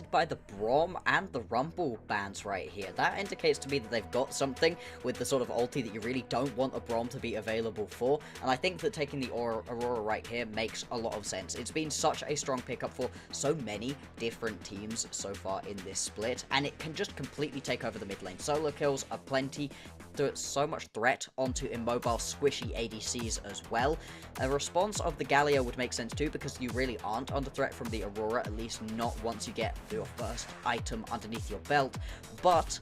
accompanied by the Braum and the Rumble bans right here. That indicates to me that they've got something with the sort of ulti that you really don't want a Braum to be available for, and I think that taking the Aurora right here makes a lot of sense. It's been such a strong pickup for so many different teams so far in this split, and it can just completely take over the mid lane. Solo kills are plenty, so much threat onto immobile squishy ADCs as well. A response of the Galio would make sense too, because you really aren't under threat from the Aurora, at least not once you get your first item underneath your belt, but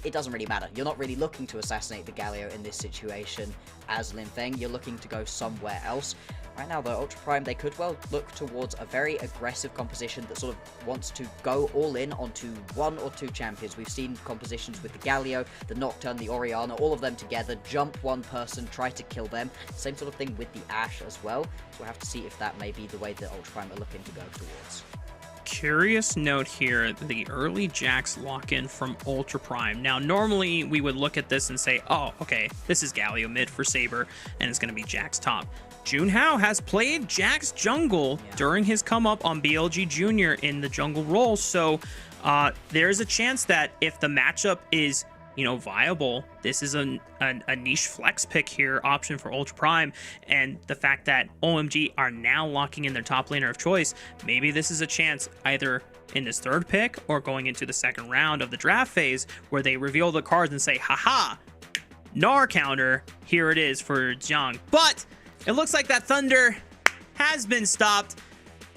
it doesn't really matter. You're not really looking to assassinate the Galio in this situation as Linfeng. You're looking to go somewhere else. Right now, though, Ultra Prime, they could well look towards a very aggressive composition that sort of wants to go all in onto one or two champions. We've seen compositions with the Galio, the Nocturne, the Orianna, all of them together, jump one person, try to kill them. Same sort of thing with the Ashe as well. So we'll have to see if that may be the way that Ultra Prime are looking to go towards. Curious note here, the early Jax lock-in from Ultra Prime. Now, normally we would look at this and say, oh, okay, this is Galio mid for Saber, and it's going to be Jax top. Junhao has played Jax jungle during his come-up on BLG Junior in the jungle role, so there's a chance that if the matchup is, you know, viable, this is a niche flex pick here, option for Ultra Prime, and the fact that OMG are now locking in their top laner of choice, maybe this is a chance either in this third pick or going into the second round of the draft phase where they reveal the cards and say, haha, Gnar counter, here it is for Jiang. But it looks like that thunder has been stopped.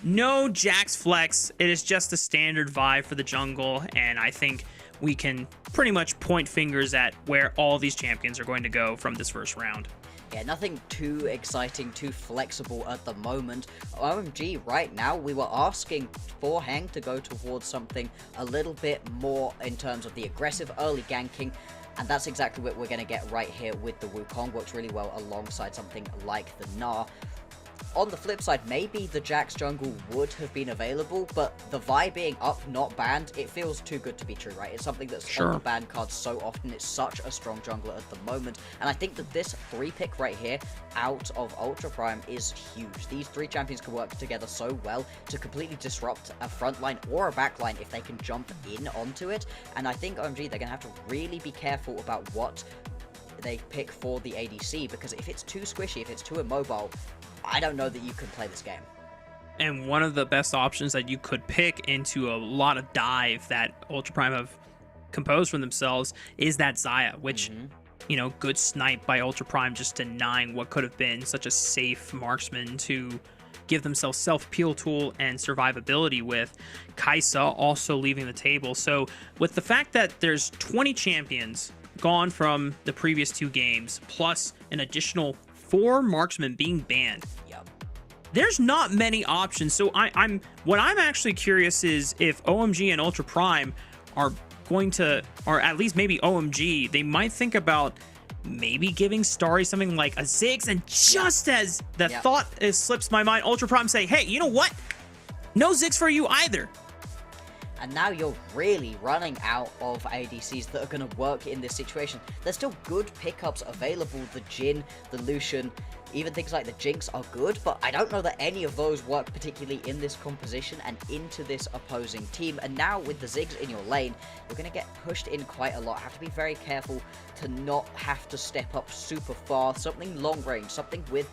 No Jax flex. It is just a standard vibe for the jungle, and I think we can pretty much point fingers at where all these champions are going to go from this first round. Yeah, nothing too exciting, too flexible at the moment. OMG, right now, we were asking for Heng to go towards something a little bit more in terms of the aggressive early ganking, and that's exactly what we're going to get right here with the Wukong. Works really well alongside something like the Gnar. On the flip side, maybe the Jax jungle would have been available, but the Vi being up, not banned, it feels too good to be true, right? It's something that's on the ban cards so often. It's such a strong jungler at the moment, and I think that this 3-pick right here out of Ultra Prime is huge. These 3 champions can work together so well to completely disrupt a front line or a back line if they can jump in onto it, and I think OMG, they're going to have to really be careful about what they pick for the ADC, because if it's too squishy, if it's too immobile, I don't know that you can play this game. And one of the best options that you could pick into a lot of dive that Ultra Prime have composed for themselves is that Xayah, which, you know, good snipe by Ultra Prime, just denying what could have been such a safe marksman to give themselves self-peel tool and survivability with. Kai'Sa also leaving the table. So with the fact that there's 20 champions gone from the previous 2 games, plus an additional 4 marksmen being banned, there's not many options. So what I'm actually curious is if OMG and Ultra Prime are going to, or at least maybe OMG, they might think about maybe giving Starry something like a Ziggs, and just as the thought slips my mind, Ultra Prime say, hey, you know what? No Ziggs for you either. And now you're really running out of ADCs that are going to work in this situation. There's still good pickups available. The Jhin, the Lucian, even things like the Jinx are good, but I don't know that any of those work particularly in this composition and into this opposing team. And now with the Ziggs in your lane, you're going to get pushed in quite a lot. Have to be very careful to not have to step up super far. Something long range, something with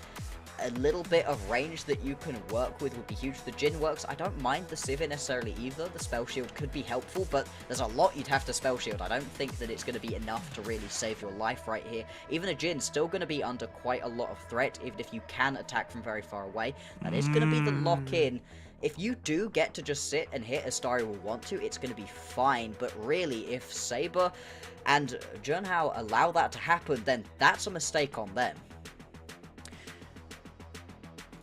a little bit of range that you can work with would be huge. The Jhin works. I don't mind the Sivir necessarily either. The spell shield could be helpful, but there's a lot you'd have to spell shield. I don't think that it's going to be enough to really save your life right here. Even a Jhin's still going to be under quite a lot of threat, even if you can attack from very far away. That is going to be the lock-in. If you do get to just sit and hit as Starry will want to, it's going to be fine. But really, if Saber and Junhao allow that to happen, then that's a mistake on them.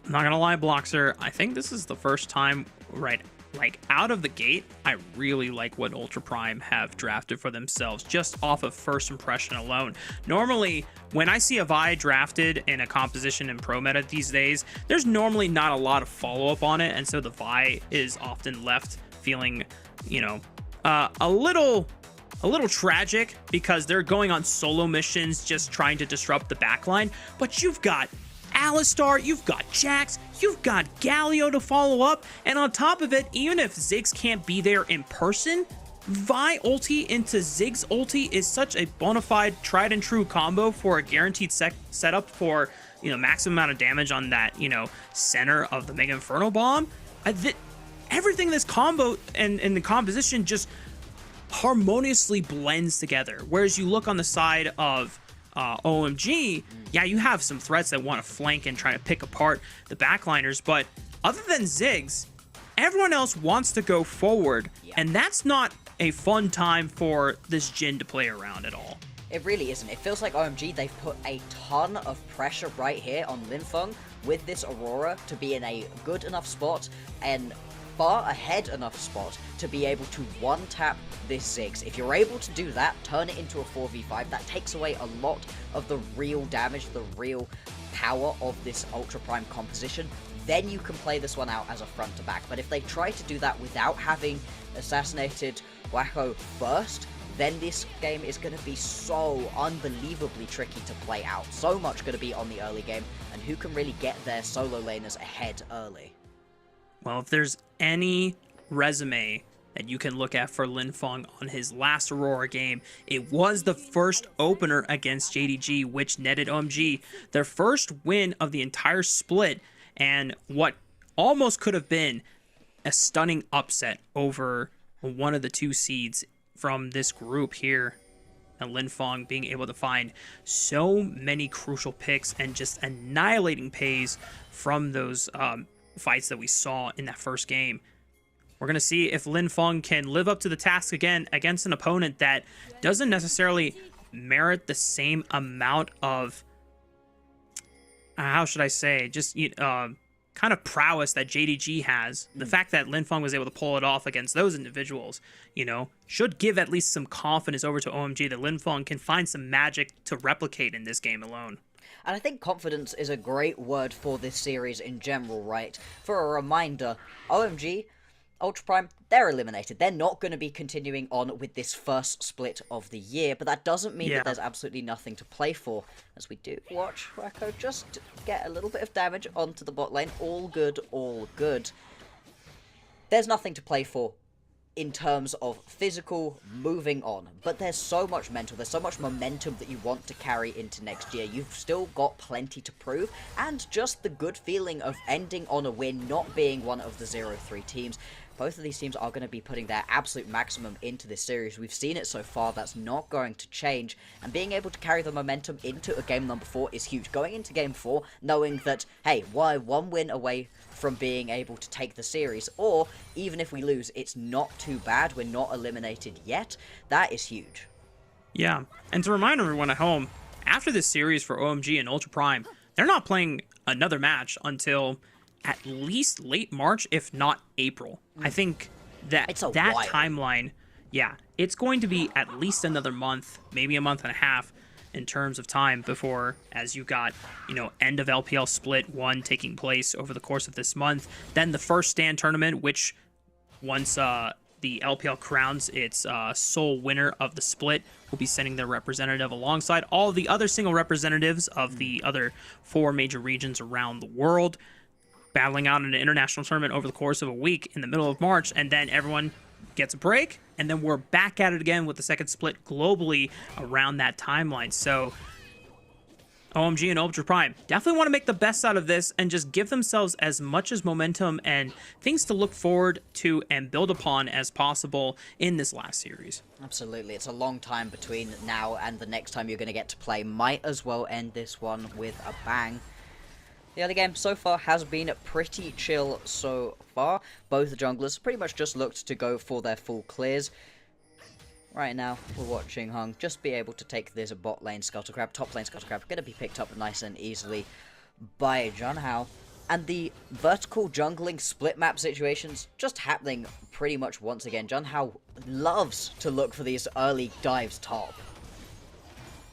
I'm not gonna lie, Bloxer, I think this is the first time, right, like out of the gate, I really like what Ultra Prime have drafted for themselves, just off of first impression alone. Normally, when I see a Vi drafted in a composition in pro meta these days, there's normally not a lot of follow-up on it, and so the Vi is often left feeling, you know, a little tragic, because they're going on solo missions just trying to disrupt the backline. But you've got Alistar, you've got Jax, you've got Galio to follow up, and on top of it, even if Ziggs can't be there in person, Vi ulti into Ziggs ulti is such a bona fide, tried and true combo for a guaranteed setup for, you know, maximum amount of damage on that, you know, center of the Mega Inferno Bomb. Everything in this combo and the composition just harmoniously blends together. Whereas you look on the side of OMG, yeah, you have some threats that want to flank and try to pick apart the backliners, but other than Ziggs, everyone else wants to go forward, and that's not a fun time for this Jhin to play around at all. It really isn't. It feels like OMG, they've put a ton of pressure right here on Linfeng with this Aurora to be in a good enough spot and far ahead enough spot to be able to one-tap this Ziggs. If you're able to do that, turn it into a 4v5, that takes away a lot of the real damage, the real power of this Ultra Prime composition. Then you can play this one out as a front to back. But if they try to do that without having assassinated Wako first, then this game is going to be so unbelievably tricky to play out. So much going to be on the early game, and who can really get their solo laners ahead early. Well, if there's any resume that you can look at for Linfeng on his last Aurora game, it was the first opener against JDG, which netted OMG their first win of the entire split, and what almost could have been a stunning upset over one of the two seeds from this group here. And Linfeng being able to find so many crucial picks and just annihilating pays from those fights that we saw in that first game. We're going to see if Linfeng can live up to the task again against an opponent that doesn't necessarily merit the same amount of, how should I say, just kind of prowess that JDG has. The fact that Linfeng was able to pull it off against those individuals, you know, should give at least some confidence over to OMG that Linfeng can find some magic to replicate in this game alone. And I think confidence is a great word for this series in general, right? For a reminder, OMG, Ultra Prime, they're eliminated. They're not going to be continuing on with this first split of the year, but that doesn't mean that there's absolutely nothing to play for, as we do watch Wako just get a little bit of damage onto the bot lane. All good, all good. There's nothing to play for in terms of physical moving on, but there's so much mental, there's so much momentum that you want to carry into next year. You've still got plenty to prove, and just the good feeling of ending on a win, not being one of the 0-3 teams. Both of these teams are going to be putting their absolute maximum into this series. We've seen it so far. That's not going to change. And being able to carry the momentum into a game number 4 is huge. Going into game 4, knowing that, hey, we're one win away from being able to take the series. Or, even if we lose, it's not too bad. We're not eliminated yet. That is huge. Yeah. And to remind everyone at home, after this series for OMG and Ultra Prime, they're not playing another match until at least late March, if not April. I think that timeline, yeah, it's going to be at least another month, maybe a month and a half in terms of time before, as you got, you know, end of LPL Split 1 taking place over the course of this month. Then the first stand tournament, which once the LPL crowns its sole winner of the split, will be sending their representative alongside all the other single representatives of the other 4 major regions around the world, battling out in an international tournament over the course of a week in the middle of March, and then everyone gets a break, and then we're back at it again with the second split globally around that timeline. So OMG and Ultra Prime definitely want to make the best out of this and just give themselves as much as momentum and things to look forward to and build upon as possible in this last series. Absolutely. It's a long time between now and the next time you're going to get to play. Might as well end this one with a bang. The early game so far has been pretty chill so far. Both the junglers pretty much just looked to go for their full clears. Right now, we're watching Heng just be able to take this bot lane Scuttlecrab, top lane Scuttlecrab, going to be picked up nice and easily by Junhao. And the vertical jungling split map situations just happening pretty much once again. Junhao loves to look for these early dives top.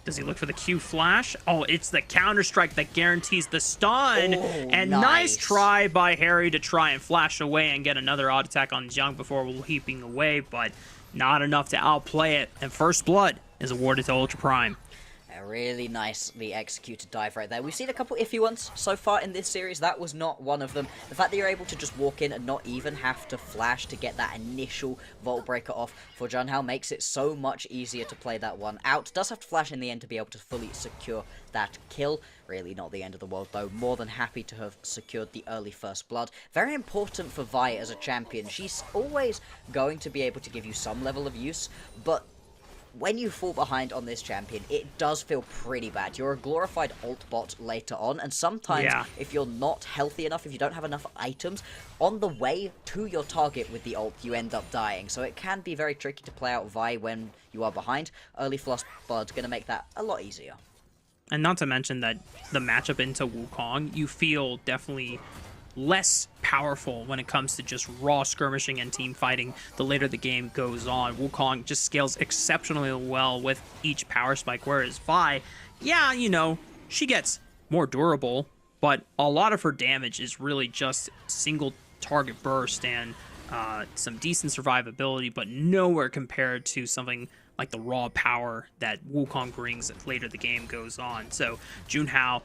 Does he look for the Q flash? Oh, it's the counter strike that guarantees the stun. Oh, and nice try by Hery to try and flash away and get another odd attack on Jung before leaping away, but not enough to outplay it. And first blood is awarded to Ultra Prime. A really nicely executed dive right there. We've seen a couple iffy ones so far in this series. That was not one of them. The fact that you're able to just walk in and not even have to flash to get that initial Vault Breaker off for Junhao makes it so much easier to play that one out. Does have to flash in the end to be able to fully secure that kill. Really not the end of the world though. More than happy to have secured the early first blood. Very important for Vi as a champion. She's always going to be able to give you some level of use, but when you fall behind on this champion, it does feel pretty bad. You're a glorified ult bot later on, and sometimes if you're not healthy enough, if you don't have enough items, on the way to your target with the ult, you end up dying. So it can be very tricky to play out Vi when you are behind. Early Floss Blood's going to make that a lot easier. And not to mention that the matchup into Wukong, you feel definitely less powerful when it comes to just raw skirmishing and team fighting the later the game goes on. Wukong just scales exceptionally well with each power spike, whereas Vi, yeah, you know, she gets more durable, but a lot of her damage is really just single target burst and some decent survivability, but nowhere compared to something like the raw power that Wukong brings later the game goes on. So Junhao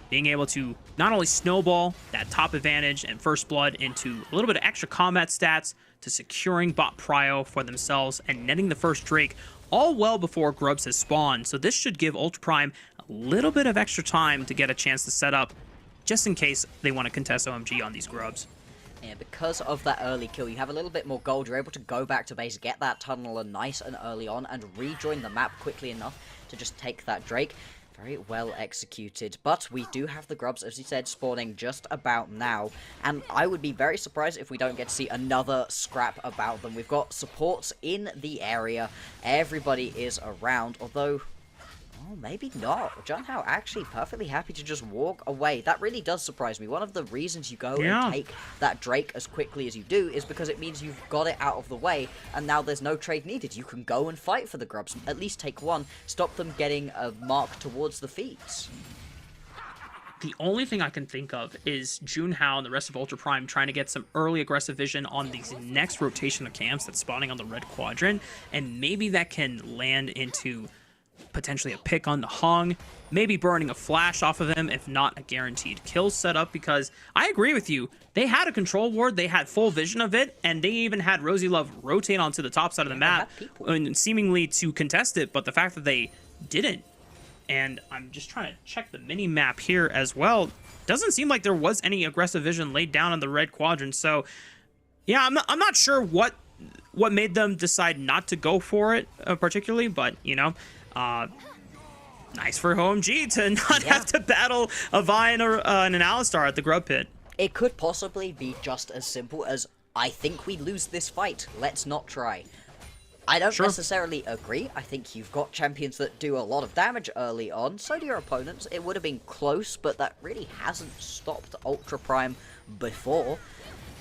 being able to not only snowball that top advantage and first blood into a little bit of extra combat stats to securing bot prio for themselves and netting the first Drake all well before Grubs has spawned. So this should give Ultra Prime a little bit of extra time to get a chance to set up just in case they want to contest OMG on these Grubs. Yeah, because of that early kill, you have a little bit more gold. You're able to go back to base, get that tunneler nice and early on, and rejoin the map quickly enough to just take that Drake. Very well executed, but we do have the Grubs, as you said, spawning just about now, and I would be very surprised if we don't get to see another scrap about them. We've got supports in the area, everybody is around, although, oh, maybe not. Junhao actually perfectly happy to just walk away. That really does surprise me. One of the reasons you go and take that Drake as quickly as you do is because it means you've got it out of the way, and now there's no trade needed. You can go and fight for the Grubs. At least take one. Stop them getting a mark towards the feeds. The only thing I can think of is Junhao and the rest of Ultra Prime trying to get some early aggressive vision on these next rotation of camps that's spawning on the red quadrant, and maybe that can land into potentially a pick on the Heng, maybe burning a flash off of him, if not a guaranteed kill setup, because I agree with you. They had a control ward, they had full vision of it, and they even had RosieLove rotate onto the top side of the map, and seemingly to contest it, but the fact that they didn't, and I'm just trying to check the mini-map here as well, doesn't seem like there was any aggressive vision laid down on the red quadrant, so yeah, I'm not sure what made them decide not to go for it particularly, but, you know, nice for OMG to not have to battle a Vi and an Alistar at the Grub pit. It could possibly be just as simple as, I think we lose this fight, let's not try. I don't necessarily agree. I think you've got champions that do a lot of damage early on, so do your opponents. It would have been close, but that really hasn't stopped Ultra Prime before.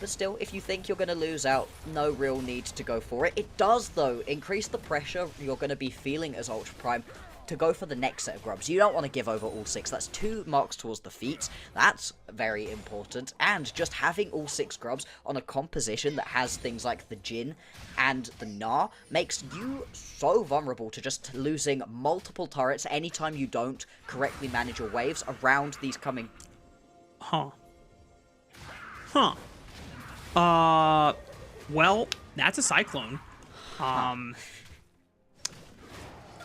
But still, if you think you're going to lose out, no real need to go for it. It does, though, increase the pressure you're going to be feeling as Ultra Prime to go for the next set of Grubs. You don't want to give over all 6. That's 2 marks towards the feet. That's very important. And just having all 6 Grubs on a composition that has things like the Jhin and the Gnar makes you so vulnerable to just losing multiple turrets anytime you don't correctly manage your waves around these coming... Well, that's a Cyclone.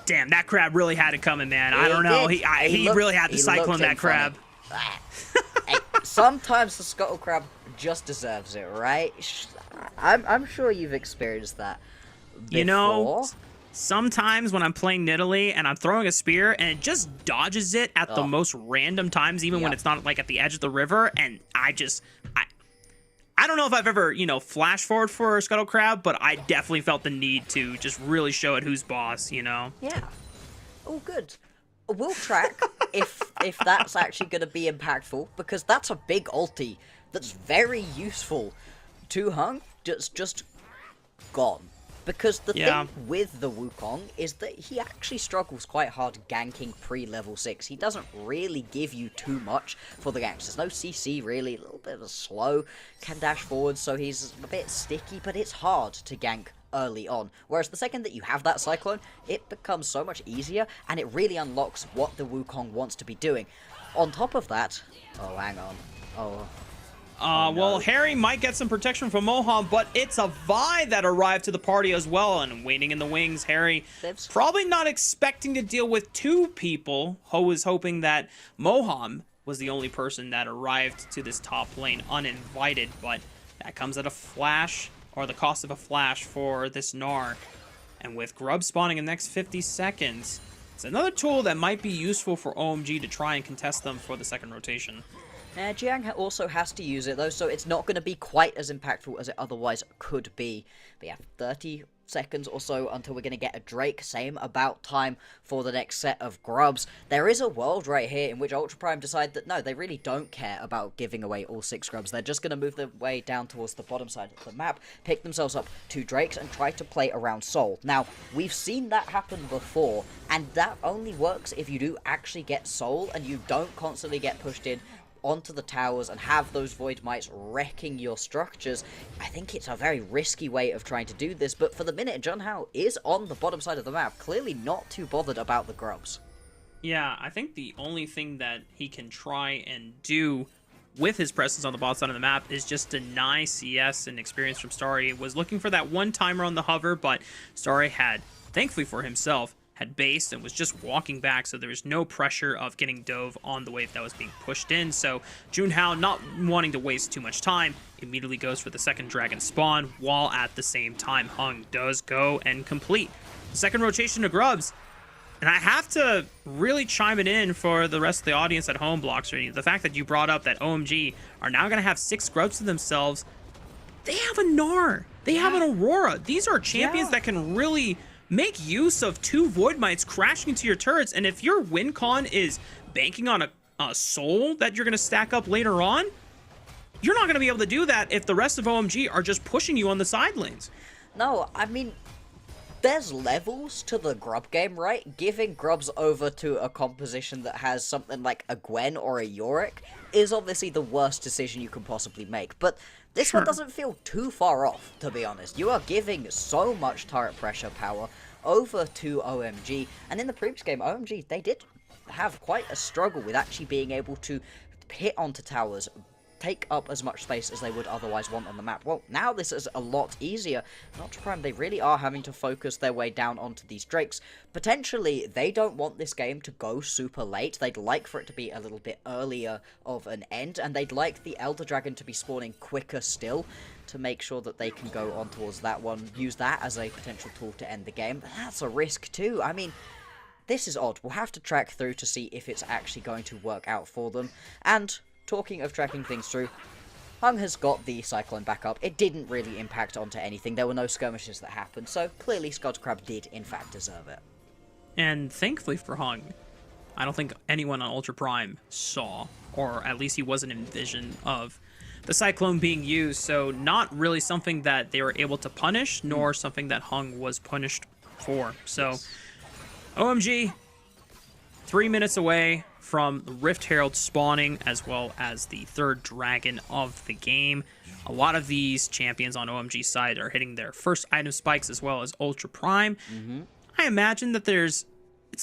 Damn, that crab really had it coming, man. I don't know. He really had to Cyclone that crab. Hey, sometimes the Scuttle Crab just deserves it, right? I'm sure you've experienced that before. You know, sometimes when I'm playing Nidalee and I'm throwing a spear and it just dodges it at the most random times, even when it's not like at the edge of the river, and I don't know if I've ever, you know, flash forward for a Scuttle Crab, but I definitely felt the need to just really show it who's boss, you know? Yeah. Oh, good. We'll track if that's actually going to be impactful, because that's a big ulti that's very useful to Heng. Just gone. Because the thing with the Wukong is that he actually struggles quite hard ganking pre-level 6. He doesn't really give you too much for the ganks. There's no CC really, a little bit of a slow, can dash forward, so he's a bit sticky, but it's hard to gank early on. Whereas the second that you have that Cyclone, it becomes so much easier, and it really unlocks what the Wukong wants to be doing. On top of that... Oh, hang on. Oh... Well, Hery might get some protection from Moham, but it's a Vi that arrived to the party as well, and waiting in the wings, Hery probably not expecting to deal with two people. Ho was hoping that Moham was the only person that arrived to this top lane uninvited, but that comes at a flash, or the cost of a flash for this Gnar. And with Grub spawning in the next 50 seconds, it's another tool that might be useful for OMG to try and contest them for the second rotation. Jiang also has to use it though, so it's not going to be quite as impactful as it otherwise could be. But yeah, 30 seconds or so until we're going to get a Drake. Same about time for the next set of Grubs. There is a world right here in which Ultra Prime decide that no, they really don't care about giving away all 6 Grubs. They're just going to move their way down towards the bottom side of the map, pick themselves up 2 Drakes, and try to play around Soul. Now, we've seen that happen before, and that only works if you do actually get Soul, and you don't constantly get pushed in onto the towers and have those Void Mites wrecking your structures. I think it's a very risky way of trying to do this, but for the minute, Junhao is on the bottom side of the map, clearly not too bothered about the Grubs. Yeah, I think the only thing that he can try and do with his presence on the bottom side of the map is just deny CS and experience from Starry. Was looking for that one timer on the hover, but Starry had, thankfully for himself, had based and was just walking back, so there was no pressure of getting dove on the wave that was being pushed in. So Junhao, not wanting to waste too much time, immediately goes for the second dragon spawn, while at the same time Heng does go and complete the second rotation to Grubs. And I have to really chime it in for the rest of the audience at home, Bloxer. The fact that you brought up that OMG are now going to have 6 Grubs to themselves. They have a Gnar. They have an Aurora. These are champions that can really make use of 2 Void Mites crashing into your turrets, and if your win con is banking on a soul that you're going to stack up later on, you're not going to be able to do that if the rest of OMG are just pushing you on the side lanes. No, I mean, there's levels to the Grub game, right? Giving Grubs over to a composition that has something like a Gwen or a Yorick is obviously the worst decision you can possibly make, but this one doesn't feel too far off, to be honest. You are giving so much turret pressure power over to OMG, and in the previous game, OMG, they did have quite a struggle with actually being able to hit onto towers, take up as much space as they would otherwise want on the map. Well, now this is a lot easier. Ultra Prime, they really are having to focus their way down onto these Drakes. Potentially, they don't want this game to go super late. They'd like for it to be a little bit earlier of an end, and they'd like the Elder Dragon to be spawning quicker still to make sure that they can go on towards that one, use that as a potential tool to end the game. But that's a risk too. I mean, this is odd. We'll have to track through to see if it's actually going to work out for them. And talking of tracking things through, Heng has got the Cyclone back up. It didn't really impact onto anything. There were no skirmishes that happened, so clearly Scott Crab did, in fact, deserve it. And thankfully for Heng, I don't think anyone on Ultra Prime saw, or at least he wasn't in vision of the Cyclone being used, so not really something that they were able to punish, nor something that Heng was punished for. So, OMG, 3 minutes away from the Rift Herald spawning, as well as the 3rd dragon of the game. A lot of these champions on OMG's side are hitting their first item spikes, as well as Ultra Prime. I imagine that it's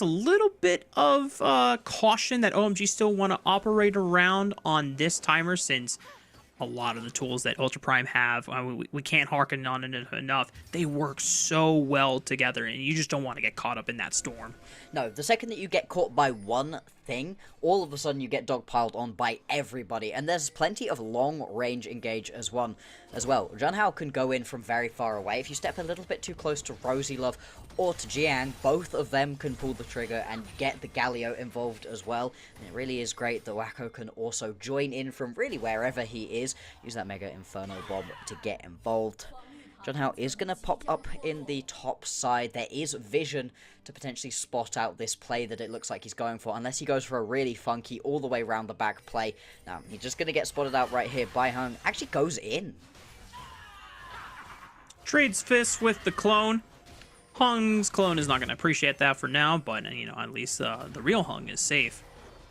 a little bit of caution that OMG still want to operate around on this timer, since a lot of the tools that Ultra Prime have, we can't harken on it enough. They work so well together, and you just don't want to get caught up in that storm. No, the second that you get caught by one thing, all of a sudden you get dogpiled on by everybody, and there's plenty of long-range engage as well. Junhao can go in from very far away. If you step a little bit too close to RosieLove or to Jiang, both of them can pull the trigger and get the Galio involved as well. And it really is great that Wako can also join in from really wherever he is, use that Mega Inferno Bomb to get involved. Junhao is going to pop up in the top side. There is vision to potentially spot out this play that it looks like he's going for, unless he goes for a really funky all the way around the back play. Now, he's just going to get spotted out right here by Heng. Actually goes in. Trades fists with the clone. Heng's clone is not going to appreciate that for now, but, you know, at least the real Heng is safe.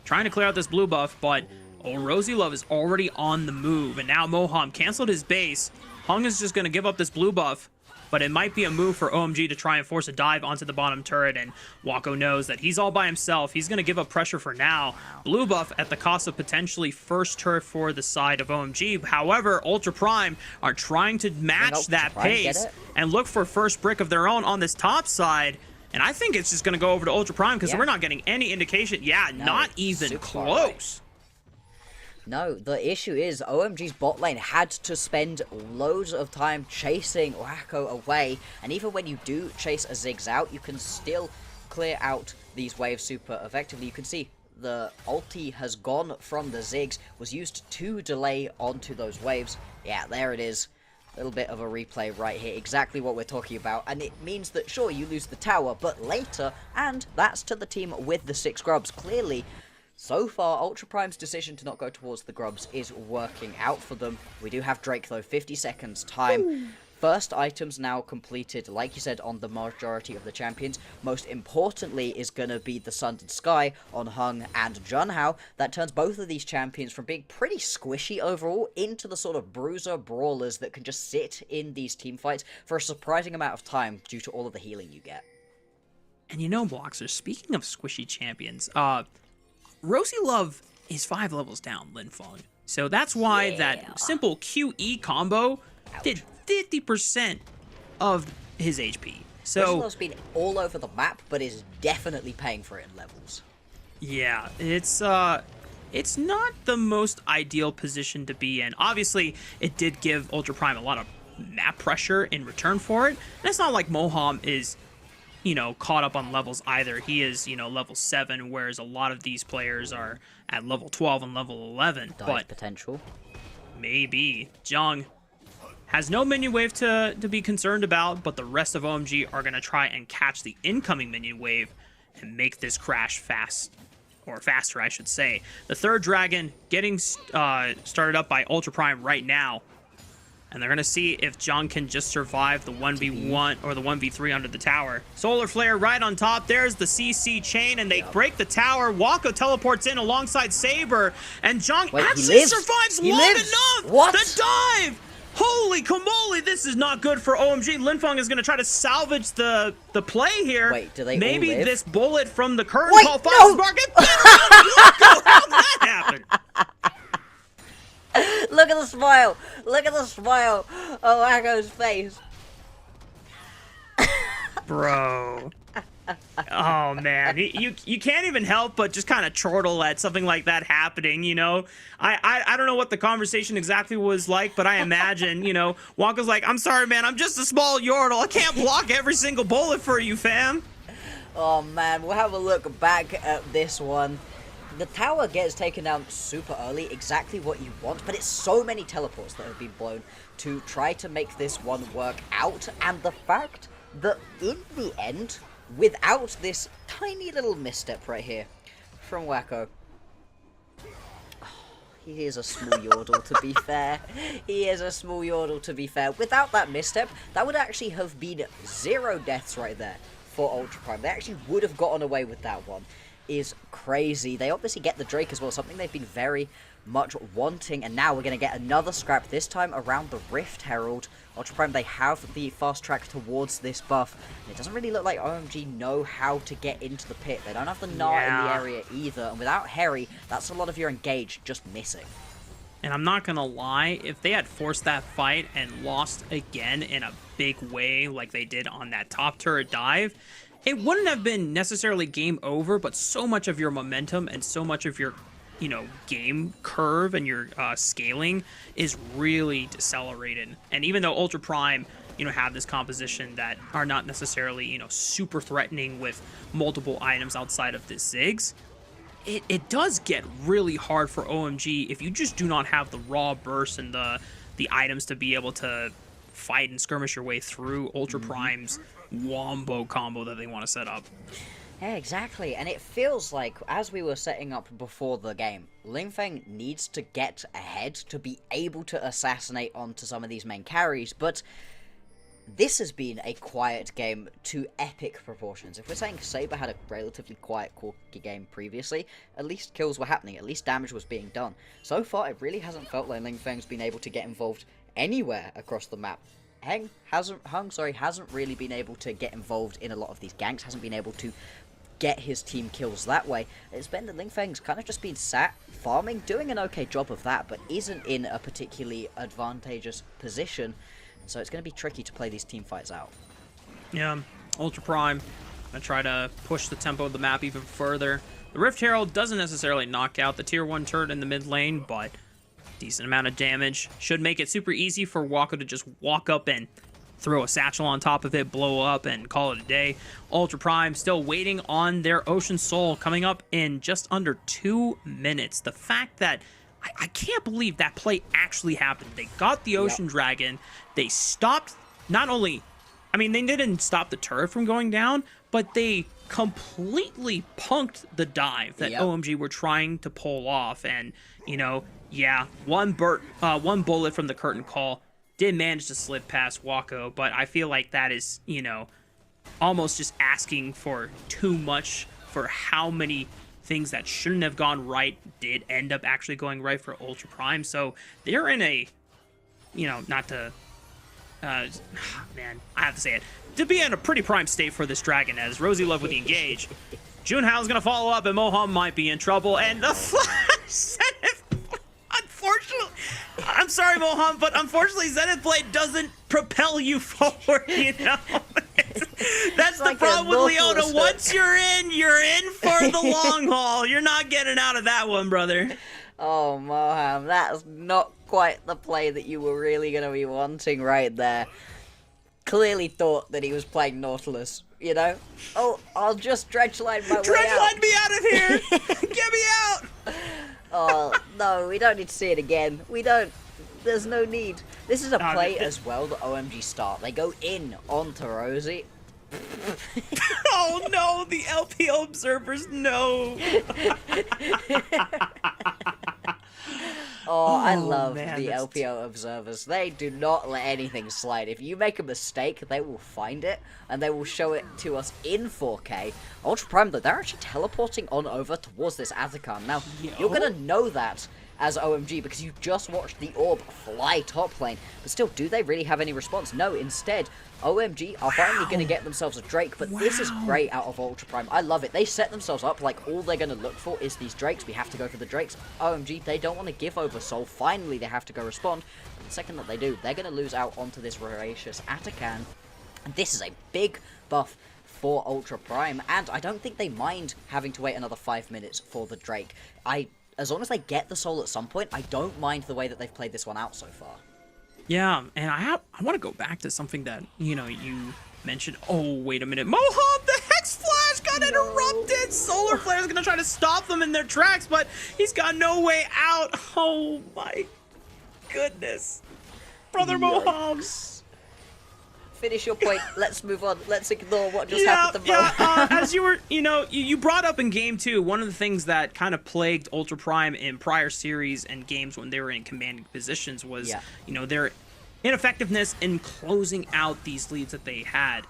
Trying to clear out this blue buff, but RosieLove is already on the move, and now Moham canceled his base. Heng is just going to give up this blue buff but it might be a move for OMG to try and force a dive onto the bottom turret, and Wako knows that he's all by himself. He's going to give up pressure for now. Blue buff at the cost of potentially first turret for the side of OMG. However, Ultra Prime are trying to match that pace and look for first brick of their own on this top side. And I think it's just going to go over to Ultra Prime because we're not getting any indication. Yeah, no, not even close. No, the issue is OMG's bot lane had to spend loads of time chasing Wako away. And even when you do chase a Ziggs out, you can still clear out these waves super effectively. You can see the ulti has gone from the Ziggs, was used to delay onto those waves. Yeah, there it is. Little bit of a replay right here, exactly what we're talking about, and it means that sure, you lose the tower, but later, and that's to the team with the 6 Grubs. Clearly, so far, Ultra Prime's decision to not go towards the Grubs is working out for them. We do have Drake though, 50 seconds time. Ooh. First items now completed, like you said, on the majority of the champions. Most importantly is going to be the Sundered Sky on Heng and Junhao. That turns both of these champions from being pretty squishy overall into the sort of bruiser brawlers that can just sit in these team fights for a surprising amount of time due to all of the healing you get. And you know, Bloxer, speaking of squishy champions, RosieLove is 5 levels down Linfeng. So that's why that simple QE combo did 50% of his HP. So RosieLove's been all over the map, but is definitely paying for it in levels. Yeah, it's not the most ideal position to be in. Obviously, it did give Ultra Prime a lot of map pressure in return for it. And it's not like Moham is, you know, caught up on levels either. He is, you know, level 7, whereas a lot of these players are at level 12 and level 11. Dive potential. Maybe. Jung has no minion wave to be concerned about, but the rest of OMG are going to try and catch the incoming minion wave and make this crash fast, or faster, I should say. The third dragon getting started up by Ultra Prime right now, and they're going to see if Jung can just survive the 1v1 or the 1v3 under the tower. Solar Flare right on top. There's the CC chain, and they break the tower. Wako teleports in alongside Saber, and Jung actually survives long enough. What? The dive! Holy camole, this is not good for OMG. Linfeng is going to try to salvage the play here. Wait, do they Maybe all live? This bullet from the curtain call finds Spark. How'd that happen? Look at the smile. Look at the smile on Wako's face. Bro. Oh man, you can't even help but just kind of chortle at something like that happening, you know. I don't know what the conversation exactly was like, but I imagine, you know, Waka's like, I'm sorry man, I'm just a small yordle, I can't block every single bullet for you, fam. Oh man, we'll have a look back at this one. The tower gets taken down super early, exactly what you want, but it's so many teleports that have been blown to try to make this one work out, and the fact that in the end, without this tiny little misstep right here from Wako. He is a small yordle, to be fair. He is a small yordle, to be fair. Without that misstep, that would actually have been 0 deaths right there for Ultra Prime. They actually would have gotten away with that one. Is crazy. They obviously get the Drake as well, something they've been very much wanting, and now we're going to get another scrap, this time around the Rift Herald. Ultra Prime, they have the fast track towards this buff, and it doesn't really look like OMG know how to get into the pit. They don't have the Gnar in the area either, and without Hery, that's a lot of your engage just missing. And I'm not gonna lie, if they had forced that fight and lost again in a big way like they did on that top turret dive, it wouldn't have been necessarily game over, but so much of your momentum and so much of your, you know, game curve and your scaling is really decelerated. And even though Ultra Prime, you know, have this composition that are not necessarily, you know, super threatening with multiple items outside of this Ziggs, it does get really hard for OMG if you just do not have the raw burst and the items to be able to fight and skirmish your way through Ultra Prime's wombo combo that they want to set up. Yeah, exactly, and it feels like, as we were setting up before the game, Linfeng needs to get ahead to be able to assassinate onto some of these main carries, but this has been a quiet game to epic proportions. If we're saying Saber had a relatively quiet, quirky game previously, at least kills were happening, at least damage was being done. So far, it really hasn't felt like Linfeng's been able to get involved anywhere across the map. Heng hasn't really been able to get involved in a lot of these ganks, hasn't been able to get his team kills that way. It's been that Linfeng's kind of just been sat, farming, doing an okay job of that, but isn't in a particularly advantageous position, so it's going to be tricky to play these team fights out. Yeah, Ultra Prime, gonna try to push the tempo of the map even further. The Rift Herald doesn't necessarily knock out the tier 1 turret in the mid lane, but decent amount of damage. Should make it super easy for Wako to just walk up and throw a satchel on top of it, blow up, and call it a day. Ultra Prime still waiting on their Ocean Soul, coming up in just under 2 minutes. The fact that I can't believe that play actually happened. They got the Ocean Dragon. They stopped, not only, I mean, they didn't stop the turret from going down, but they completely punked the dive that OMG were trying to pull off. And, you know, yeah, one bullet from the curtain call did manage to slip past Wako, but I feel like that is, you know, almost just asking for too much for how many things that shouldn't have gone right did end up actually going right for Ultra Prime. So they're in a, you know, not to, man, I have to say it, to be in a pretty prime state for this dragon, as RosieLove with the engage. Junhao's gonna follow up, and Moham might be in trouble, and the flash Zenith, unfortunately, I'm sorry, Moham, but unfortunately, Zenith Blade doesn't propel you forward, you know? That's the problem with Leona. Once you're in for the long haul. You're not getting out of that one, brother. Oh, Moham, that's not quite the play that you were really going to be wanting right there. Clearly thought that he was playing Nautilus, you know? Oh, I'll just dredgeline my way out. Dredgeline me out of here! Get me out! Oh, no, we don't need to see it again. We don't. There's no need. This is a play as well that OMG start. They go in onto Rosie. Oh no, the LPL observers, no. Oh, I love the LPL observers. They do not let anything slide. If you make a mistake, they will find it, and they will show it to us in 4K. Ultra Prime, though, they're actually teleporting on over towards this Atacon. Now, you're going to know that as OMG, because you just watched the orb fly top lane. But still, do they really have any response? No, instead, OMG are finally going to get themselves a Drake, but this is great out of Ultra Prime. I love it. They set themselves up like all they're going to look for is these Drakes. We have to go for the Drakes. OMG, they don't want to give over Soul. Finally, they have to go respond. But the second that they do, they're going to lose out onto this voracious Atacon. And this is a big buff for Ultra Prime, and I don't think they mind having to wait another 5 minutes for the Drake. As long as they get the Soul at some point, I don't mind the way that they've played this one out so far. Yeah, and I want to go back to something that, you know, you mentioned. Oh, wait a minute. Moham, the Hex Flash got interrupted. Solar Flare's going to try to stop them in their tracks, but he's got no way out. Oh, my goodness. Brother Moham. Finish your point. Let's move on. Let's ignore what just happened to Moham. As you were, you know, you brought up in game 2, one of the things that kind of plagued Ultra Prime in prior series and games when they were in commanding positions was, you know, their ineffectiveness in closing out these leads that they had.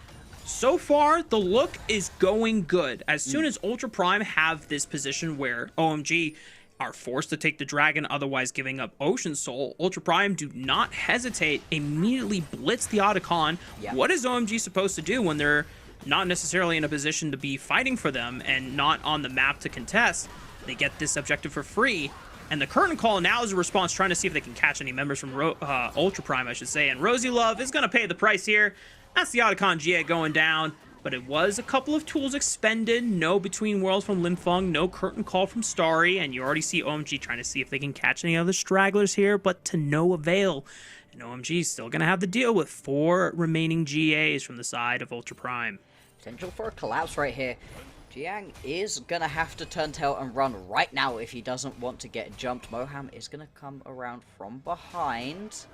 So far, the look is going good. As soon as Ultra Prime have this position where OMG are forced to take the dragon, otherwise giving up Ocean Soul, Ultra Prime do not hesitate, immediately blitz the Otacon. What is OMG supposed to do when they're not necessarily in a position to be fighting for them and not on the map to contest? They get this objective for free, and the curtain call now is a response trying to see if they can catch any members from Ultra Prime, I should say, and RosieLove is going to pay the price here. That's the Otacon GA going down. But it was a couple of tools expended. No Between Worlds from Linfeng, no curtain call from Starry, and you already see OMG trying to see if they can catch any other stragglers here, but to no avail. And OMG is still going to have to deal with 4 remaining GAs from the side of Ultra Prime. Potential for a collapse right here. Jiang is going to have to turn tail and run right now if he doesn't want to get jumped. Moham is going to come around from behind.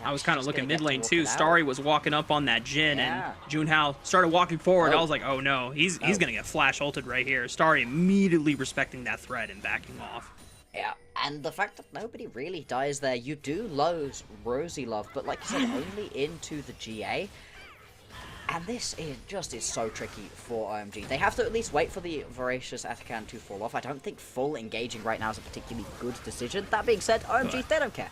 I was kind of looking mid lane too. Starry was walking up on that Jin, and Junhao started walking forward. I was like, oh no, he's gonna get flash ulted right here. Starry immediately respecting that threat and backing off. Yeah, and the fact that nobody really dies there, you do lose RosieLove, but like you said, only into the GA. And this is so tricky for OMG. They have to at least wait for the voracious Atacon to fall off. I don't think full engaging right now is a particularly good decision. That being said, OMG, they don't care.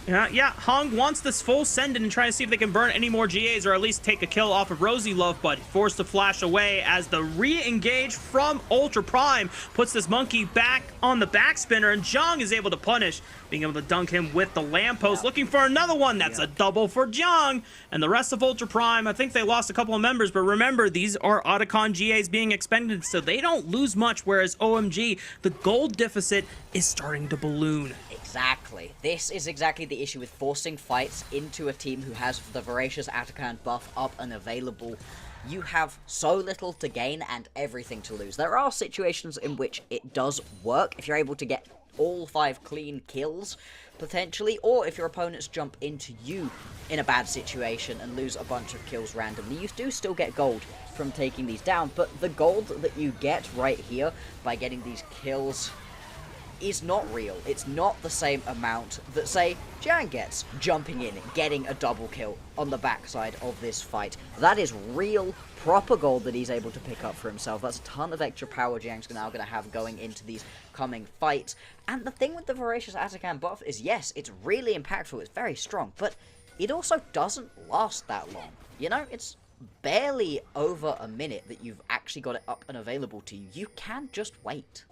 Yeah, Heng wants this full send in and try to see if they can burn any more GAs or at least take a kill off of RosieLove, but forced to flash away as the re-engage from Ultra Prime puts this monkey back on the backspinner, and Zhang is able to punish, being able to dunk him with the lamppost, looking for another one. That's a double for Zhang, and the rest of Ultra Prime, I think they lost a couple of members, but remember, these are Otacon GAs being expended, so they don't lose much, whereas OMG, the gold deficit is starting to balloon. Exactly. This is exactly the issue with forcing fights into a team who has the Voracious Atakan buff up and available. You have so little to gain and everything to lose. There are situations in which it does work if you're able to get all 5 clean kills, potentially, or if your opponents jump into you in a bad situation and lose a bunch of kills randomly. You do still get gold from taking these down, but the gold that you get right here by getting these kills is not real. It's not the same amount that, say, Zhang gets, jumping in, getting a double kill on the backside of this fight. That is real, proper gold that he's able to pick up for himself. That's a ton of extra power Zhang's now going to have going into these coming fights. And the thing with the Voracious Atakan buff is, yes, it's really impactful, it's very strong, but it also doesn't last that long. You know, it's barely over a minute that you've actually got it up and available to you. You can just wait.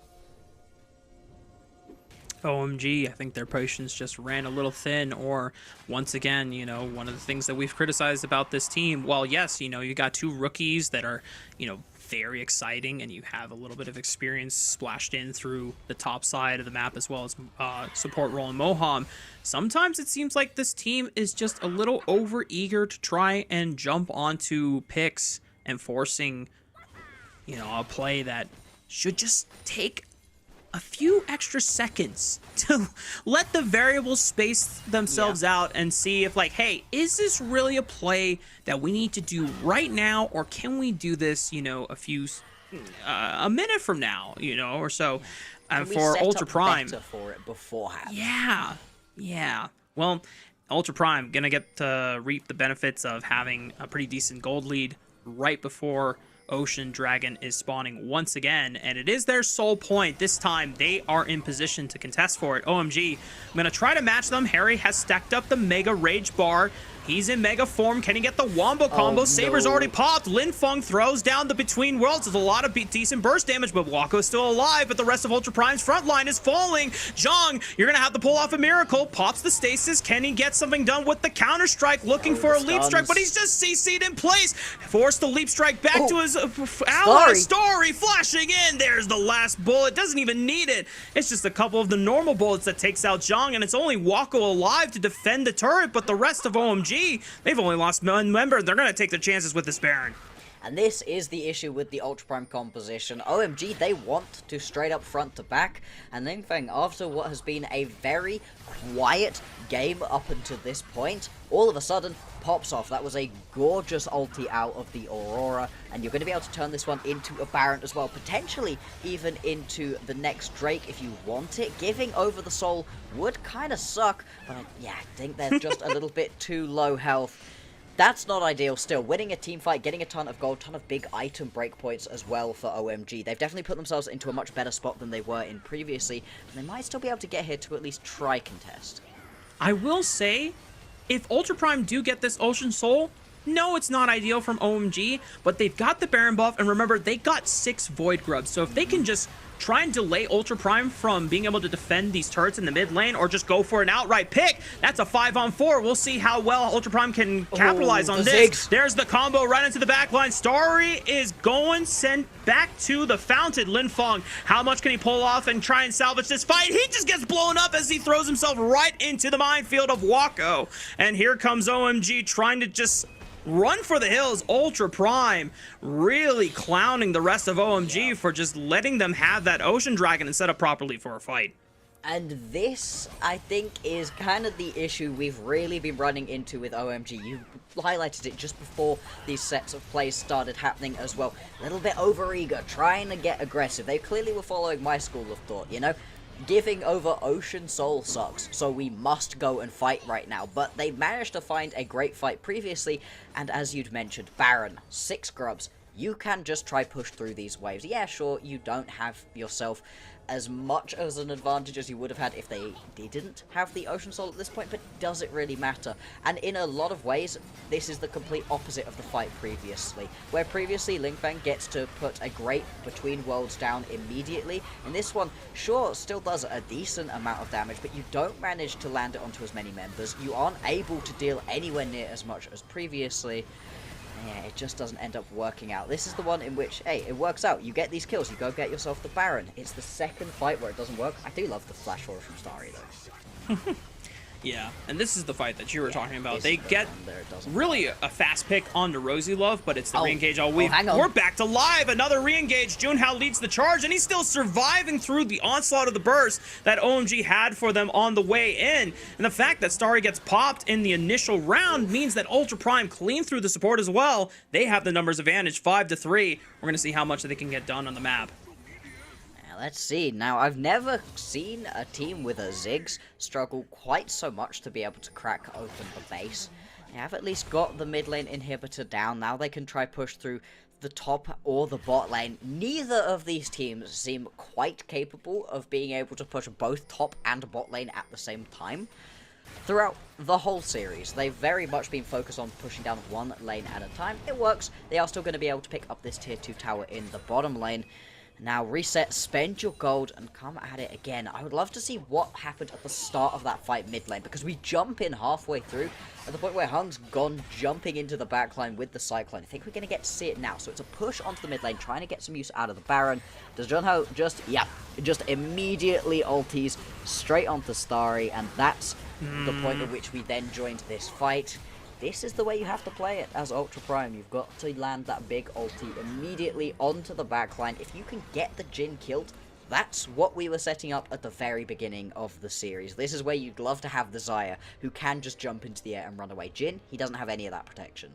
OMG, I think their potions just ran a little thin, or once again, you know, one of the things that we've criticized about this team, while yes, you know, you got 2 rookies that are, you know, very exciting, and you have a little bit of experience splashed in through the top side of the map, as well as support role in Moham. Sometimes it seems like this team is just a little over eager to try and jump onto picks and forcing, you know, a play that should just take a few extra seconds to let the variables space themselves out and see if, like, hey, is this really a play that we need to do right now, or can we do this, you know, a minute from now, you know, or so. For Ultra Prime, for it beforehand. Yeah. Well, Ultra Prime gonna get to reap the benefits of having a pretty decent gold lead right before Ocean Dragon is spawning once again, and it is their sole point. This time they are in position to contest for it. OMG, I'm gonna try to match them. Hery has stacked up the Mega Rage Bar. He's in Mega form. Can he get the Wombo combo? Saber's already popped. Linfeng throws down the Between Worlds. There's a lot of decent burst damage, but Wako is still alive, but the rest of Ultra Prime's front line is falling. Zhang, you're going to have to pull off a miracle. Pops the stasis. Can he get something done with the counter-strike? Looking for a leap strike, but he's just CC'd in place. Forced the leap strike back to his ally. Starry flashing in. There's the last bullet. Doesn't even need it. It's just a couple of the normal bullets that takes out Zhang, and it's only Wako alive to defend the turret, but the rest of OMG, they've only lost one member. They're going to take their chances with this Baron. And this is the issue with the Ultra Prime composition. OMG, they want to straight up front to back. And Linfeng, after what has been a very quiet game up until this point, all of a sudden pops off. That was a gorgeous ulti out of the Aurora. And you're going to be able to turn this one into a Baron as well. Potentially even into the next Drake if you want it. Giving over the soul would kind of suck. But yeah, I think they're just a little bit too low health. That's not ideal still. Winning a team fight, getting a ton of gold, ton of big item breakpoints as well for OMG. They've definitely put themselves into a much better spot than they were in previously, and they might still be able to get here to at least try contest. I will say, if Ultra Prime do get this Ocean Soul, no, it's not ideal from OMG, but they've got the Baron buff, and remember, they got 6 Void Grubs, so if they can just try and delay Ultra Prime from being able to defend these turrets in the mid lane, or just go for an outright pick, that's a 5-on-4. We'll see how well Ultra Prime can capitalize on this. Zigs. There's the combo right into the back line. Starry is going sent back to the fountain. Linfeng, how much can he pull off and try and salvage this fight? He just gets blown up as he throws himself right into the minefield of Wako. And here comes OMG trying to just run for the hills. Ultra Prime really clowning the rest of OMG for just letting them have that Ocean Dragon and set up properly for a fight. And this, I think, is kind of the issue we've really been running into with OMG. You highlighted it just before these sets of plays started happening as well. A little bit overeager, trying to get aggressive. They clearly were following my school of thought, you know? Giving over Ocean Soul sucks, so we must go and fight right now. But they managed to find a great fight previously, and as you'd mentioned, Baron, 6 grubs, you can just try push through these waves. Yeah, sure, you don't have yourself as much as an advantage as you would have had if they didn't have the Ocean Soul at this point, but does it really matter? And in a lot of ways, this is the complete opposite of the fight previously, where previously Linfeng gets to put a great between worlds down immediately. In this one, sure, still does a decent amount of damage, but you don't manage to land it onto as many members. You aren't able to deal anywhere near as much as previously. Yeah, it just doesn't end up working out. This is the one in which, hey, it works out. You get these kills, you go get yourself the Baron. It's the second fight where it doesn't work. I do love the flash forward from Starry, though. Yeah, and this is the fight that you were talking about. They get really a fast pick onto RosieLove, but it's the re-engage all week. We're back to live. Another re-engage. Junhao leads the charge, and he's still surviving through the onslaught of the burst that OMG had for them on the way in. And the fact that Starry gets popped in the initial round means that Ultra Prime clean through the support as well. They have the numbers advantage, 5-3. We're going to see how much they can get done on the map. Let's see. Now, I've never seen a team with a Ziggs struggle quite so much to be able to crack open the base. They have at least got the mid lane inhibitor down. Now they can try push through the top or the bot lane. Neither of these teams seem quite capable of being able to push both top and bot lane at the same time. Throughout the whole series, they've very much been focused on pushing down one lane at a time. It works. They are still going to be able to pick up this tier 2 tower in the bottom lane. Now reset, spend your gold, and come at it again. I would love to see what happened at the start of that fight mid lane, because we jump in halfway through, at the point where Heng's gone jumping into the backline with the Cyclone. I think we're going to get to see it now. So it's a push onto the mid lane, trying to get some use out of the Baron. Does Junhao just immediately ulties straight onto Starry, and that's the point at which we then joined this fight. This is the way you have to play it as Ultra Prime. You've got to land that big ulti immediately onto the backline. If you can get the Jhin killed, that's what we were setting up at the very beginning of the series. This is where you'd love to have the Xayah, who can just jump into the air and run away. Jhin, he doesn't have any of that protection.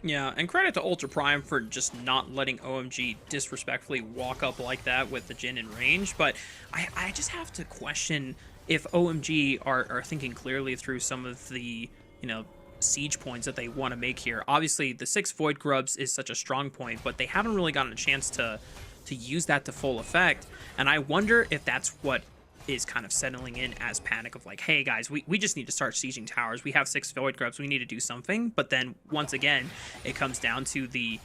Yeah, and credit to Ultra Prime for just not letting OMG disrespectfully walk up like that with the Jhin in range, but I just have to question if OMG are thinking clearly through some of the, siege points that they want to make here. Obviously, the 6 Void Grubs is such a strong point, but they haven't really gotten a chance to use that to full effect, and I wonder if that's what is kind of settling in as panic of like, hey guys, we just need to start sieging towers. We have 6 Void Grubs, we need to do something. But then once again, it comes down to the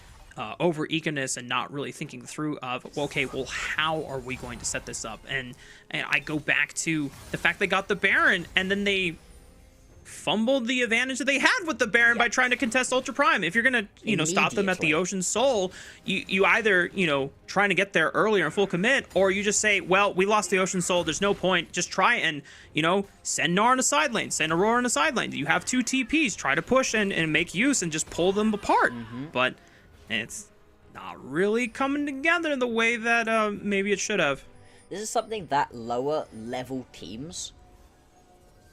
over eagerness and not really thinking through of, well, okay, well, how are we going to set this up? And I go back to the fact they got the Baron, and then they fumbled the advantage that they had with the Baron by trying to contest Ultra Prime. If you're gonna, stop them at the Ocean Soul, you either, trying to get there earlier and full commit, or you just say, well, we lost the Ocean Soul, there's no point, just try and, send Gnar in a side lane, send Aurora in a side lane. You have 2 TPs, try to push and make use and just pull them apart. But it's not really coming together the way that maybe it should have. This is something that lower level teams,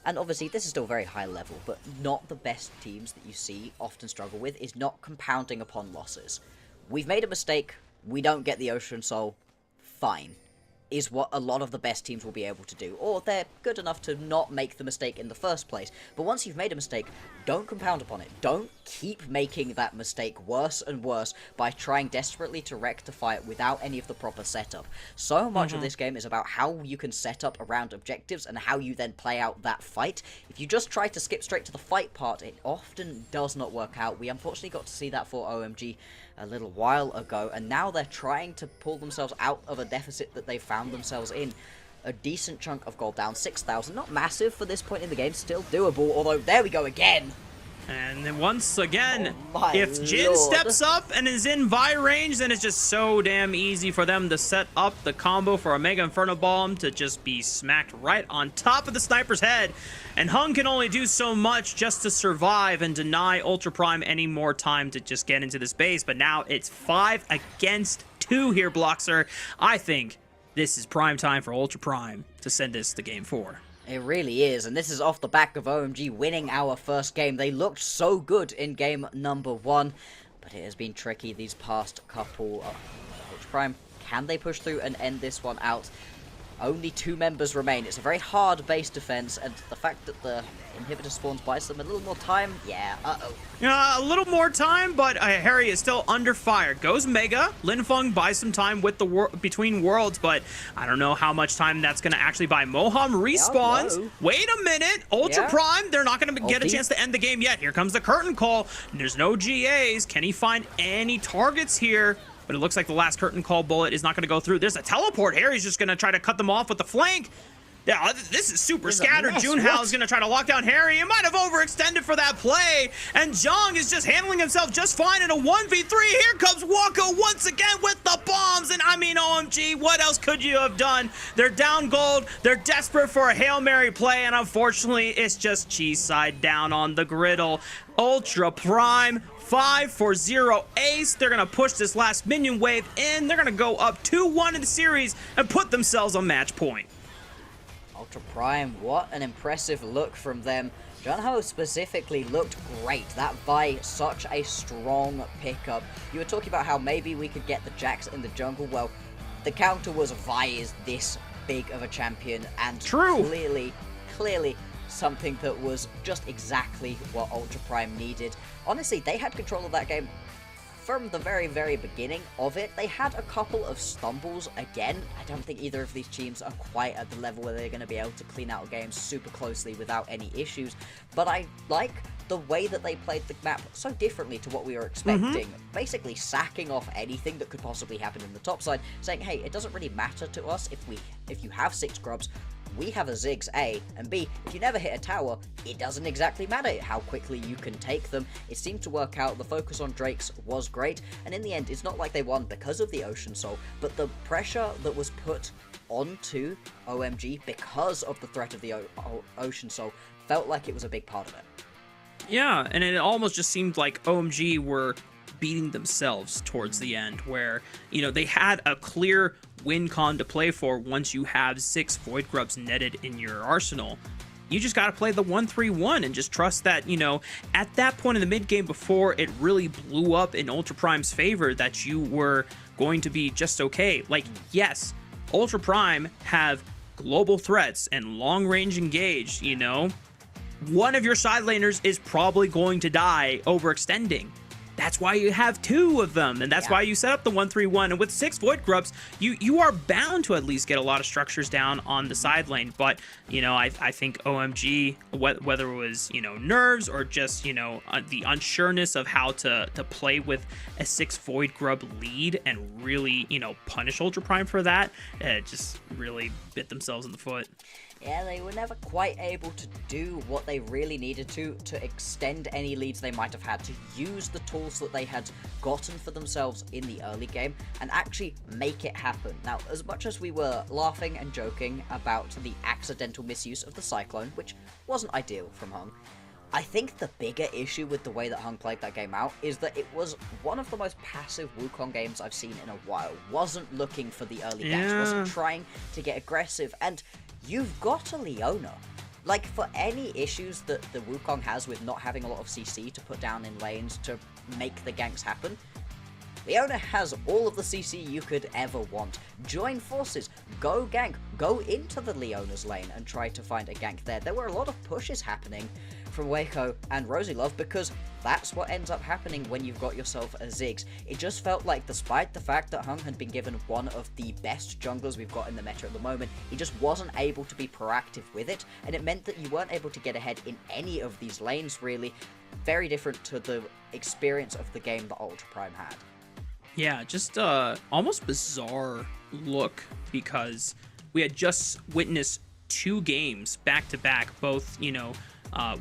and obviously this is still very high level, but not the best teams that you see often struggle with, is not compounding upon losses. We've made a mistake, we don't get the Ocean Soul, fine, is what a lot of the best teams will be able to do, or they're good enough to not make the mistake in the first place. But once you've made a mistake, don't compound upon it. Don't keep making that mistake worse and worse by trying desperately to rectify it without any of the proper setup. So much of this game is about how you can set up around objectives and how you then play out that fight. If you just try to skip straight to the fight part, it often does not work out. We unfortunately got to see that for OMG a little while ago, and now they're trying to pull themselves out of a deficit that they found themselves in. A decent chunk of gold down, 6,000, not massive for this point in the game, still doable, although there we go again. And then once again, if Jhin steps up and is in Vi range, then it's just so damn easy for them to set up the combo for a Mega Inferno Bomb to just be smacked right on top of the sniper's head. And Heng can only do so much just to survive and deny Ultra Prime any more time to just get into this base. But now it's 5 against 2 here, Bloxer. I think this is prime time for Ultra Prime to send this to Game 4. It really is, and this is off the back of OMG winning our first game. They looked so good in game number 1, but it has been tricky these past couple of Ultra Prime. Can they push through and end this one out? Only 2 members remain. It's a very hard base defense, and the fact that the inhibitor spawns buys them a little more time, yeah, a little more time, but Hery is still under fire. Goes Mega. Linfeng buys some time with the between worlds, but I don't know how much time that's going to actually buy. Moham respawns. Yeah, wait a minute. Ultra Prime, they're not going to get a chance to end the game yet. Here comes the curtain call. There's no GAs. Can he find any targets here? But it looks like the last curtain call bullet is not going to go through. There's a teleport. Hery's just going to try to cut them off with the flank. Yeah, this is super scattered. Junhao is going to try to lock down Hery. He might have overextended for that play. And Zhang is just handling himself just fine in a 1v3. Here comes Wako once again with the bombs. And I mean, OMG, what else could you have done? They're down gold. They're desperate for a Hail Mary play. And unfortunately, it's just cheese side down on the griddle. Ultra Prime. 5-4-0 ace. They're going to push this last minion wave in. They're going to go up 2-1 in the series and put themselves on match point. Ultra Prime, what an impressive look from them. Junhao specifically looked great. That by such a strong pickup. You were talking about how maybe we could get the Jax in the jungle. Well, the counter was Vi is this big of a champion, and clearly something that was just exactly what Ultra Prime needed. Honestly, they had control of that game from the very, very beginning of it. They had a couple of stumbles again. I don't think either of these teams are quite at the level where they're going to be able to clean out games super closely without any issues, but I like the way that they played the map so differently to what we were expecting. Basically sacking off anything that could possibly happen in the top side, saying, hey, it doesn't really matter to us if you have 6 grubs. We have a Ziggs, A, and B, if you never hit a tower, it doesn't exactly matter how quickly you can take them. It seemed to work out. The focus on Drakes was great, and in the end, it's not like they won because of the Ocean Soul, but the pressure that was put onto OMG because of the threat of the Ocean Soul felt like it was a big part of it. Yeah, and it almost just seemed like OMG were beating themselves towards the end, where, you know, they had a clear win con to play for once you have 6 Void Grubs netted in your arsenal. You just got to play the 1-3-1 and just trust that, you know, at that point in the mid game before it really blew up in Ultra Prime's favor, that you were going to be just okay. Like, yes, Ultra Prime have global threats and long range engage, you know. One of your side laners is probably going to die overextending. That's why you have 2 of them, and that's why you set up the 1-3-1. And with 6 Void Grubs, you are bound to at least get a lot of structures down on the side lane. But, you know, I think OMG, whether it was, you know, nerves or just, you know, the unsureness of how to play with a 6 Void Grub lead and really, you know, punish Ultra Prime for that, it just really bit themselves in the foot. Yeah, they were never quite able to do what they really needed to extend any leads they might have had, to use the tools that they had gotten for themselves in the early game and actually make it happen. Now, as much as we were laughing and joking about the accidental misuse of the Cyclone, which wasn't ideal from Heng, I think the bigger issue with the way that Heng played that game out is that it was one of the most passive Wukong games I've seen in a while. Wasn't looking for the early ganks, wasn't trying to get aggressive, and you've got a Leona. Like, for any issues that the Wukong has with not having a lot of CC to put down in lanes to make the ganks happen, Leona has all of the CC you could ever want. Join forces, go gank, go into the Leona's lane and try to find a gank there. There were a lot of pushes happening from Wako and RosieLove because that's what ends up happening when you've got yourself a Ziggs. It just felt like, despite the fact that Heng had been given one of the best junglers we've got in the meta at the moment, he just wasn't able to be proactive with it, and it meant that you weren't able to get ahead in any of these lanes, really. Very different to the experience of the game that Ultra Prime had. Yeah, just almost bizarre look, because we had just witnessed 2 games back to back, both, you know,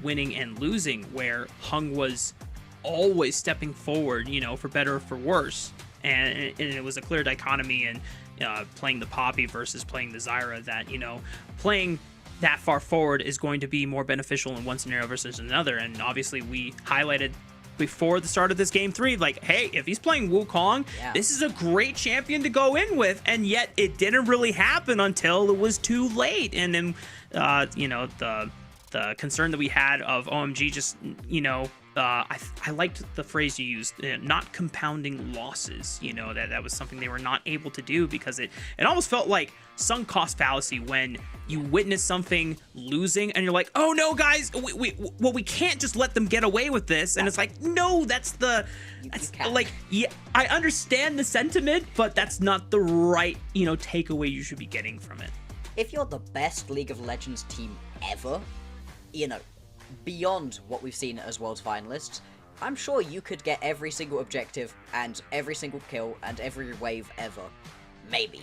winning and losing, where Heng was always stepping forward, you know, for better or for worse, and it was a clear dichotomy in playing the Poppy versus playing the Zyra, that, you know, playing that far forward is going to be more beneficial in one scenario versus another. And obviously we highlighted before the start of this game 3, like, hey, if he's playing Wukong, this is a great champion to go in with, and yet it didn't really happen until it was too late. And then you know, the concern that we had of OMG just, you know, I liked the phrase you used, not compounding losses. You know, that was something they were not able to do, because it almost felt like sunk cost fallacy when you witness something losing and you're like, oh no guys, we can't just let them get away with this. And it's like, no, that's like, yeah, I understand the sentiment, but that's not the right, you know, takeaway you should be getting from it. If you're the best League of Legends team ever, you know, beyond what we've seen as Worlds finalists, I'm sure you could get every single objective and every single kill and every wave ever. Maybe.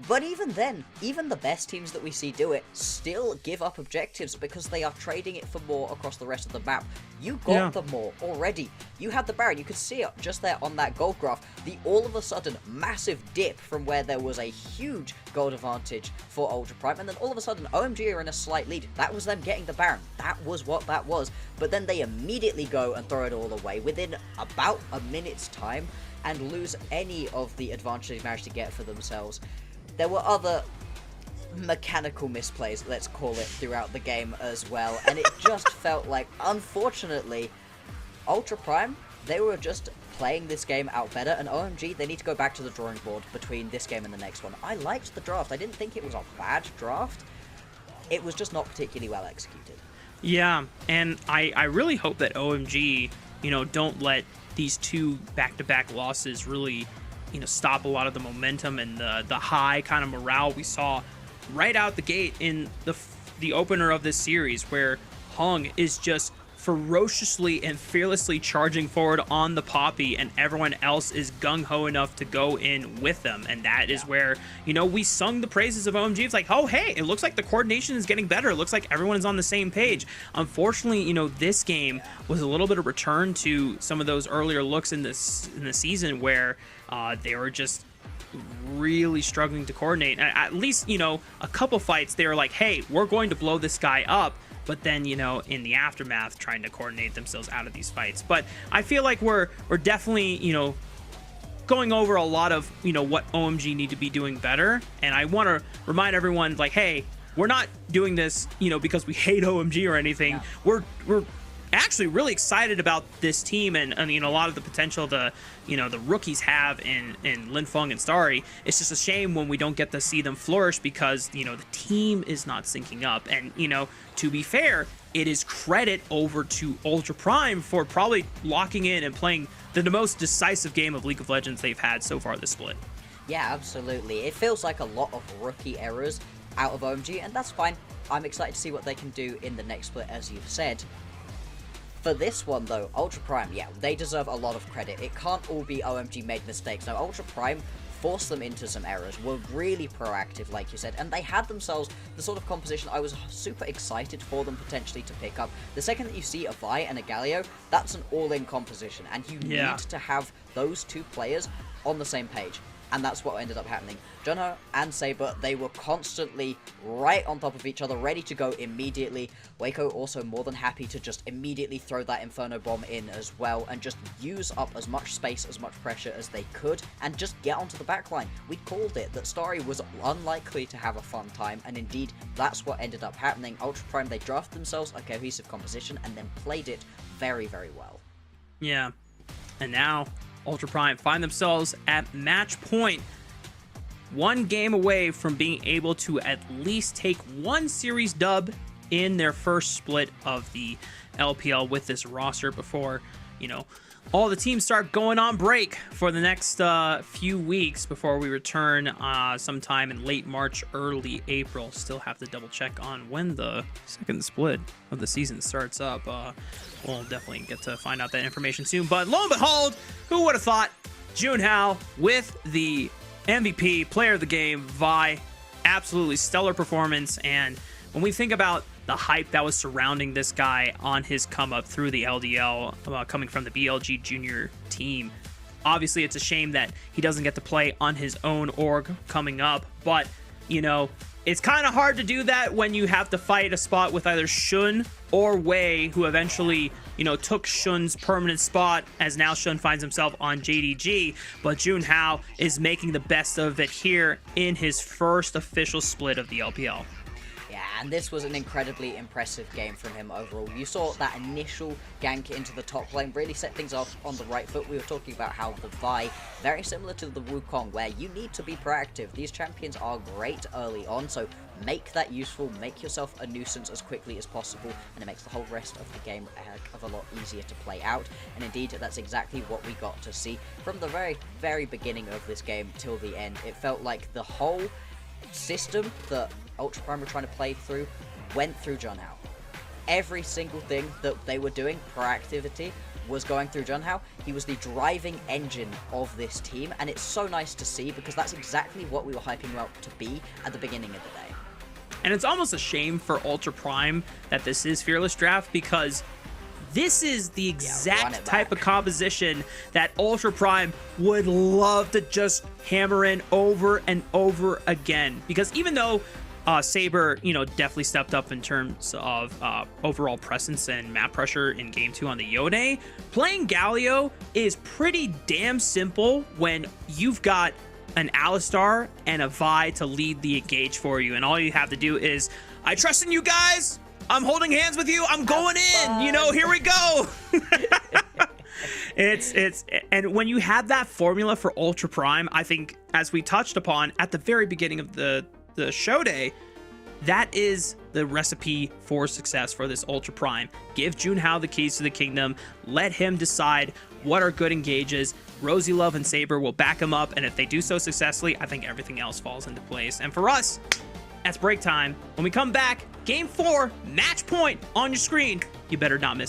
But even then, even the best teams that we see do it still give up objectives because they are trading it for more across the rest of the map. You got the more already. You had the Baron. You could see it just there on that gold graph. The all of a sudden massive dip from where there was a huge gold advantage for Ultra Prime, and then all of a sudden OMG are in a slight lead. That was them getting the Baron. That was what that was. But then they immediately go and throw it all away within about a minute's time and lose any of the advantage they managed to get for themselves. There were other mechanical misplays, let's call it, throughout the game as well, and it just felt like, unfortunately, Ultra Prime, they were just playing this game out better, and OMG, they need to go back to the drawing board between this game and the next one. I liked the draft. I didn't think it was a bad draft. It was just not particularly well executed. Yeah, and I really hope that OMG, you know, don't let these two back-to-back losses really, you know, stop a lot of the momentum and the high kind of morale we saw right out the gate in the opener of this series, where Heng is just ferociously and fearlessly charging forward on the Poppy, and everyone else is gung-ho enough to go in with them. And that is where, you know, we sung the praises of OMG. It's like, oh hey, it looks like the coordination is getting better. It looks like everyone is on the same page. Unfortunately, you know, this game was a little bit of return to some of those earlier looks in the season where they were just really struggling to coordinate. At least, you know, a couple fights they were like, hey, we're going to blow this guy up, but then, you know, in the aftermath, trying to coordinate themselves out of these fights. But I feel like we're definitely, you know, going over a lot of, you know, what OMG need to be doing better. And I want to remind everyone, like, hey, we're not doing this, you know, because we hate OMG or anything. Yeah. We're actually really excited about this team and you know, a lot of the potential the rookies have in Linfeng and Starry. It's just a shame when we don't get to see them flourish because, you know, the team is not syncing up. And, you know, to be fair, it is credit over to Ultra Prime for probably locking in and playing the most decisive game of League of Legends they've had so far this split. Yeah, absolutely. It feels like a lot of rookie errors out of OMG, and that's fine. I'm excited to see what they can do in the next split, as you've said. For this one, though, Ultra Prime, yeah, they deserve a lot of credit. It can't all be OMG made mistakes. No, Ultra Prime forced them into some errors, were really proactive, like you said, and they had themselves the sort of composition I was super excited for them potentially to pick up. The second that you see a Vi and a Galio, that's an all-in composition, and you need to have those two players on the same page. And that's what ended up happening. Junhao and Saber, they were constantly right on top of each other, ready to go immediately. Wako also more than happy to just immediately throw that Inferno Bomb in as well, and just use up as much space, as much pressure as they could, and just get onto the backline. We called it, that Starry was unlikely to have a fun time, and indeed, that's what ended up happening. Ultra Prime, they drafted themselves a cohesive composition, and then played it very, very well. Yeah, and now Ultra Prime find themselves at match point, one game away from being able to at least take one series dub in their first split of the LPL with this roster before, you know, all the teams start going on break for the next few weeks before we return sometime in late March, early April. Still have to double check on when the second split of the season starts up. We'll definitely get to find out that information soon. But lo and behold, who would have thought Junhao with the MVP, player of the game, Vi, absolutely stellar performance. And when we think about the hype that was surrounding this guy on his come up through the LDL, coming from the BLG junior team, obviously it's a shame that he doesn't get to play on his own org coming up, but, you know, it's kind of hard to do that when you have to fight a spot with either Shun or Wei, who eventually, you know, took Shun's permanent spot, as now Shun finds himself on JDG. But Junhao is making the best of it here in his first official split of the LPL. Yeah, And this was an incredibly impressive game from him overall. You saw that initial gank into the top lane really set things off on the right foot. We were talking about how the Vi, very similar to the Wukong, where you need to be proactive. These champions are great early on, so make that useful, make yourself a nuisance as quickly as possible, and it makes the whole rest of the game a heck of a lot easier to play out. And indeed, that's exactly what we got to see from the very, very beginning of this game till the end. It felt like the whole system that Ultra Prime were trying to play through went through Junhao. Every single thing that they were doing, proactivity, was going through Junhao. He was the driving engine of this team, and it's so nice to see because that's exactly what we were hyping him up to be at the beginning of the day. And it's almost a shame for Ultra Prime that this is Fearless Draft, because this is the exact type of composition that Ultra Prime would love to just hammer in over and over again. Because even though Saber, definitely stepped up in terms of overall presence and map pressure in Game 2 on the Yone, playing Galio is pretty damn simple when you've got an Alistar and a Vi to lead the engage for you. And all you have to do is, I trust in you guys! I'm holding hands with you. I'm going in. Here we go. And when you have that formula for Ultra Prime, I think, as we touched upon at the very beginning of the show day, that is the recipe for success for this Ultra Prime. Give Junhao the keys to the kingdom. Let him decide what are good engages. RosieLove and Saber will back him up, and if they do so successfully, I think everything else falls into place. And for us, that's break time. When we come back, Game 4, match point on your screen. You better not miss